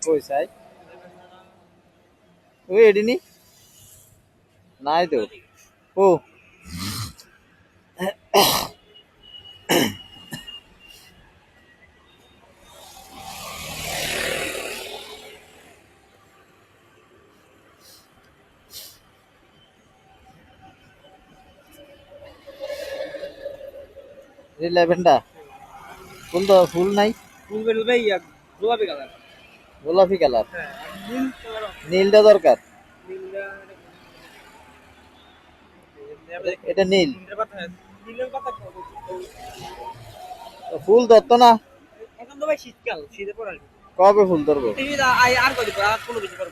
কই চাই ওই এডিনি নাই তো ও ল্যাভেন্ডার ফুল তো ফুল নাই ফুল বেল ভাই গোলাপি কালার গোলাপি কালার হ্যাঁ নীল কালার নীলটা দরকার নীলটা এটা নীল নীলের পাতা ফুল ধরতো না এখন তো ভাই শীতকাল শীতের পর আসবে কবে ফুল ধরবো আর কয়দিন পর আর 15 দিন পর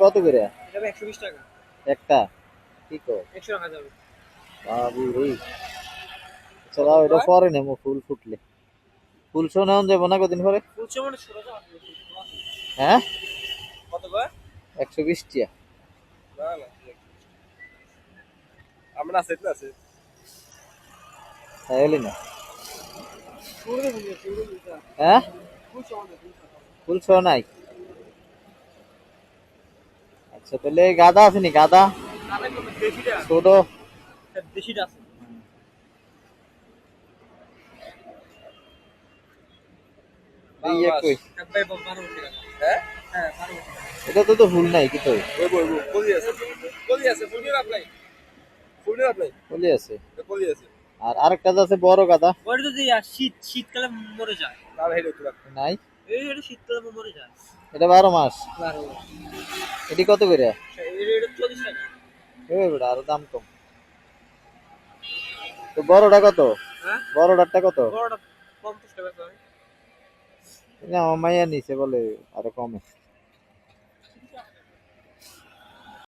কত করে এটা 120 টাকা একটা কি কর 100 টাকা যাবে বাবু রে চলো এটা পরে নেবো ফুল ফুটলে ফুল শো নেওয়া যাবো না কদিন পরে ফুলছে মানে ছোট তো হ্যাঁ কত করে 120 টিয়া না না আমরা আছে না আছে তাই না শুরু দিয়ে শুরু দিয়ে হ্যাঁ ফুলছে মানে ফুল শো নাই আচ্ছা তাহলে গাদা আছে নি গাদা দেশিটা ছোট দেশিটা আছে ইয়ে কই ভাই 12 টাকা হ্যাঁ হ্যাঁ 12 টাকা এটা তো ফুল নাই কি তো ওই বই কলি আছে ফুলনির আপলাই ফুলনির আপলাই কলি আছে কলি আছে আর আরেকটা আছে বড় গাদা ওটা যদি শীতকালে মরে যায় না হেডে তো নাই এটা শীতকালে মরে যায় এটা 12 মাস 12 এটি কত করে এটা 40 টাকা এই বেটা আর দাম কম তো বড়টা কত হ্যাঁ বড়টারটা কত বড়টা 50 টাকা করে না আমার মাইয়া নিছে বলে আরো কমে